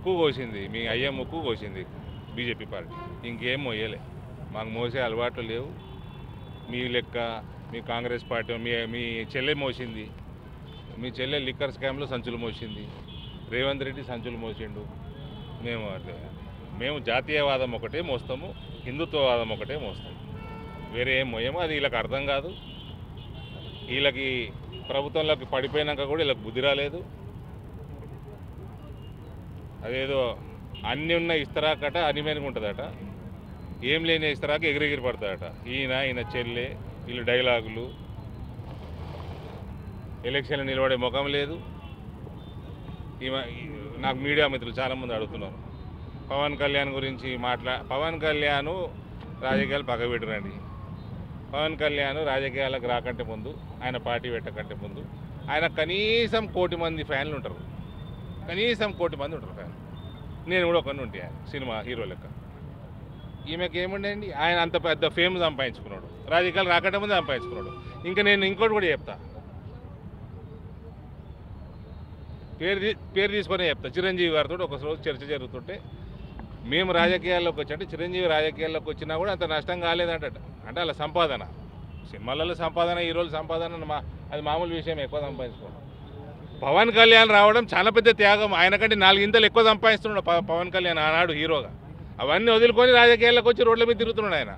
ముక్కు కోసింది, మీ అయ్య ముక్కు కోసింది బీజేపీ పార్టీ. ఇంకేం మోయలే, మాకు మోసే అలవాట్లు లేవు. మీ లెక్క మీ కాంగ్రెస్ పార్టీ మీ చెల్లె మోసింది, మీ చెల్లె లిక్కర్ స్కామ్లో సంచులు మోసింది, రేవంత్ రెడ్డి సంచులు మోసిండు. మేము జాతీయవాదం ఒకటే మోస్తాము, హిందుత్వవాదం ఒకటే మోస్తాము, వేరే ఏం మోయము. అది వీళ్ళకి అర్థం కాదు. వీళ్ళకి ప్రభుత్వంలోకి పడిపోయినాక కూడా వీళ్ళకి బుద్ధి రాలేదు. అదేదో అన్నీ ఉన్న ఇస్తరాకట అనిమేనగా ఉంటుందట, ఏం లేని ఇస్తరాక ఎగిరెగిరి పడతాడట. ఈయన చెల్లె వీళ్ళు డైలాగులు, ఎలక్షన్లు నిలబడే ముఖం లేదు. నాకు మీడియా మిత్రులు చాలామంది అడుగుతున్నారు పవన్ కళ్యాణ్ గురించి పవన్ కళ్యాణ్ రాజకీయాలు పక్కబెట్టురండి. పవన్ కళ్యాణ్ రాజకీయాలకు రాకంటే ముందు, ఆయన పార్టీ పెట్టకంటే ముందు ఆయన కనీసం 1 కోటి మంది ఫ్యాన్లు ఉంటారు, కనీసం 1 కోటి మంది ఉంటారు ఫ్యాన్. నేను కూడా ఒకరిని ఉంటే సినిమా హీరో లెక్క. ఈమెకి ఏముండండి, ఆయన అంత పెద్ద ఫేమ్ సంపాదించుకున్నాడు, రాజకీయాలు రాకంటే ముందు సంపాదించుకున్నాడు. ఇంకా నేను ఇంకోటి కూడా చెప్తా, పేరు తీసుకొని చెప్తా. చిరంజీవి గారితో ఒక రోజు చర్చ జరుగుతుంటే, మేము రాజకీయాల్లోకి వచ్చి చిరంజీవి రాజకీయాల్లోకి వచ్చినా కూడా అంత నష్టం కాలేదంట. అంటే అలా సంపాదన, సినిమాలలో సంపాదన, హీరోల సంపాదన అది మామూలు విషయం, ఎక్కువ సంపాదించుకోవడం. పవన్ కళ్యాణ్ రావడం చాలా పెద్ద త్యాగం. ఆయన కంటే 4 ఇంతలు ఎక్కువ సంపాదిస్తున్నాడు పవన్ కళ్యాణ్ ఆనాడు హీరోగా. అవన్నీ వదులుకొని రాజకీయాల్లోకి వచ్చి రోడ్ల మీద తిరుగుతున్నాడు ఆయన.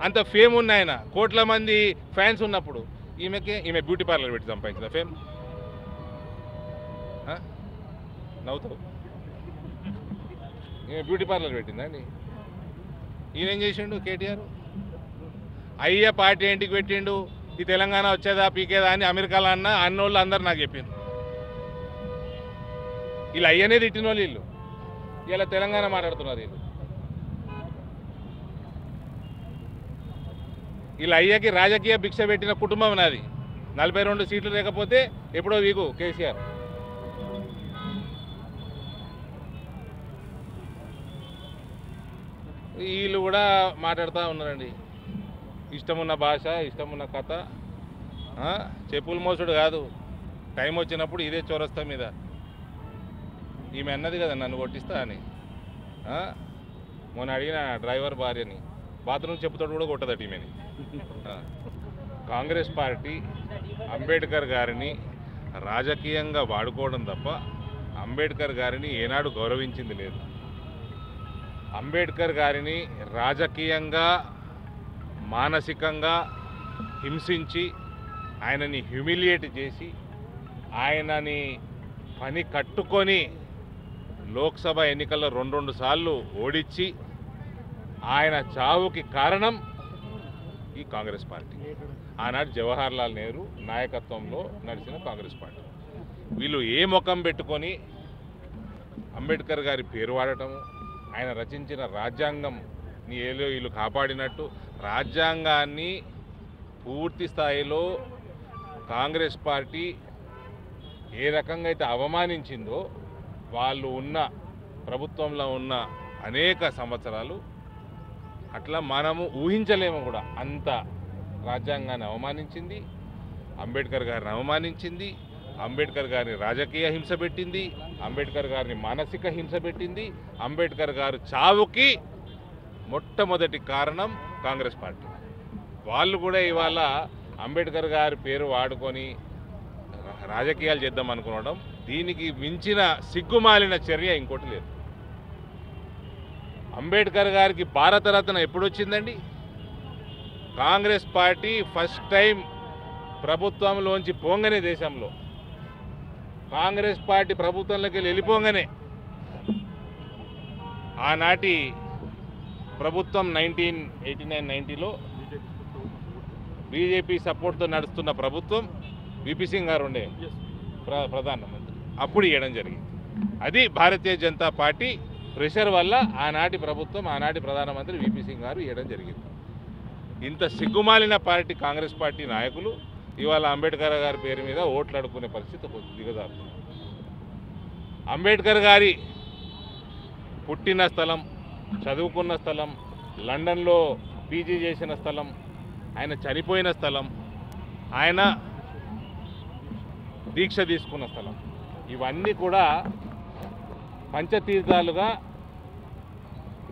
అంత ఫేమ్ ఉన్న ఆయన, కోట్ల మంది ఫ్యాన్స్ ఉన్నప్పుడు ఈమె బ్యూటీ పార్లర్ పెట్టి సంపాదించింది ఫేమ్. నవ్వుతావు, ఈమె బ్యూటీ పార్లర్ పెట్టిందండి. ఈయన ఏం చేసిండు కేటీఆర్? అయ్య పార్టీ ఇంటికి పెట్టిండు, ఈ తెలంగాణ వచ్చేదా పీకేదా అని అమెరికాలో అన్నోళ్ళు అందరు నాకు చెప్పిండ్రు. వీళ్ళు అయ్యనే తిట్టిన వాళ్ళు వీళ్ళు, ఇలా తెలంగాణ మాట్లాడుతున్నారు వీళ్ళు. వీళ్ళ అయ్యకి రాజకీయ భిక్ష పెట్టిన కుటుంబం నాది. 42 సీట్లు లేకపోతే ఎప్పుడో వీకు కేసీఆర్. వీళ్ళు కూడా మాట్లాడుతూ ఉన్నారండి, ఇష్టమున్న భాష, ఇష్టమున్న కథ. చెప్పులు మోసుడు కాదు, టైం వచ్చినప్పుడు ఇదే చౌరస్తా మీద ఈమె అన్నది కదా నన్ను కొట్టిస్తా అని. మొన్న అడిగిన డ్రైవర్ భార్యని, బాత్రూమ్ చెప్పుతాడు కూడా కొట్టదట ఈమెని. కాంగ్రెస్ పార్టీ అంబేద్కర్ గారిని రాజకీయంగా వాడుకోవడం తప్ప అంబేద్కర్ గారిని ఏనాడు గౌరవించింది లేదు. అంబేద్కర్ గారిని రాజకీయంగా, మానసికంగా హింసించి, ఆయనని హ్యూమిలియేట్ చేసి, ఆయనని పని కట్టుకొని లోక్సభ ఎన్నికల్లో 2 సార్లు ఓడించి, ఆయన చావుకి కారణం ఈ కాంగ్రెస్ పార్టీ. ఆనాడు జవహర్లాల్ నెహ్రూ నాయకత్వంలో నడిచిన కాంగ్రెస్ పార్టీ. వీళ్ళు ఏ ముఖం పెట్టుకొని అంబేద్కర్ గారి పేరు వాడటము, ఆయన రచించిన రాజ్యాంగం ఏలో వీళ్ళు కాపాడినట్టు, రాజ్యాంగాన్ని పూర్తి స్థాయిలో కాంగ్రెస్ పార్టీ ఏ రకంగా అయితే అవమానించిందో, వాళ్ళు ఉన్న ప్రభుత్వంలో ఉన్న అనేక సంవత్సరాలు అట్లా మనము ఊహించలేము కూడా. అంత రాజ్యాంగాన్ని అవమానించింది, అంబేద్కర్ గారిని అవమానించింది, అంబేద్కర్ గారిని రాజకీయ హింస పెట్టింది, అంబేద్కర్ గారిని మానసిక హింస పెట్టింది. అంబేద్కర్ గారు చావుకి మొట్టమొదటి కారణం కాంగ్రెస్ పార్టీ. వాళ్ళు కూడా ఇవాళ అంబేద్కర్ గారి పేరు వాడుకొని రాజకీయాలు చేద్దాం అనుకోవడం, దీనికి మించిన సిగ్గుమాలిన చర్య ఇంకోటి లేదు. అంబేద్కర్ గారికి భారతరత్న ఎప్పుడు వచ్చిందండి? కాంగ్రెస్ పార్టీ ఫస్ట్ టైం ప్రభుత్వంలోంచి పోంగనే, దేశంలో కాంగ్రెస్ పార్టీ ప్రభుత్వంలోకి వెళ్ళిపోగానే ఆనాటి ప్రభుత్వం 1989-90లో బీజేపీ సపోర్ట్తో నడుస్తున్న ప్రభుత్వం, విపి సింగ్ గారు ఉండే ప్రధానమంత్రి, అప్పుడు ఇవ్వడం జరిగింది. అది భారతీయ జనతా పార్టీ ప్రెషర్ వల్ల ఆనాటి ప్రభుత్వం, ఆనాటి ప్రధానమంత్రి విపి సింగ్ గారు ఇవ్వడం జరిగింది. ఇంత సిగ్గుమాలిన పార్టీ కాంగ్రెస్ పార్టీ నాయకులు ఇవాళ అంబేద్కర్ గారి పేరు మీద ఓట్లు అడుక్కునే పరిస్థితి దిగజారుతుంది. అంబేద్కర్ గారి పుట్టిన స్థలం, చదువుకున్న స్థలం, లండన్లో పీజీ చేసిన స్థలం, ఆయన చనిపోయిన స్థలం, ఆయన దీక్ష తీసుకున్న స్థలం, ఇవన్నీ కూడా పంచతీర్థాలుగా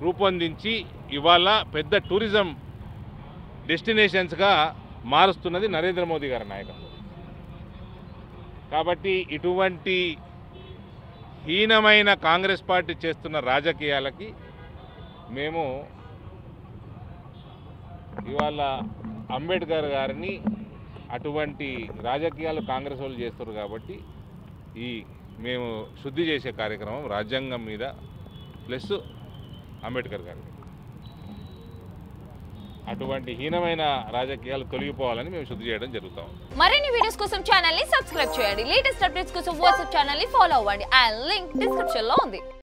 రూపొందించి ఇవాళ పెద్ద టూరిజం డెస్టినేషన్స్గా మారుస్తున్నది నరేంద్ర మోదీ గారి నాయకత్వం. కాబట్టి ఇటువంటి హీనమైన కాంగ్రెస్ పార్టీ చేస్తున్న రాజకీయాలకి మేము ఇవాళ అంబేద్కర్ గారిని అటువంటి రాజకీయాలు కాంగ్రెస్ వాళ్ళు చేస్తారు కాబట్టి మేము శుద్ధి చేసే కార్యక్రమం రాజ్యాంగం మీద ప్లస్ అంబేద్కర్ గారి అటువంటి హీనమైన రాజకీయాలు తొలగిపోవాలని మేము శుద్ధి చేయడం జరుగుతాం. మరిన్ని వీడియోస్ కోసం ఛానల్ ని సబ్స్క్రైబ్ చేయండి. లేటెస్ట్ అప్డేట్స్ కోసం వాట్సాప్ ఛానల్ ని ఫాలో అవ్వండి. ఆ లింక్ డిస్క్రిప్షన్ లో ఉంది.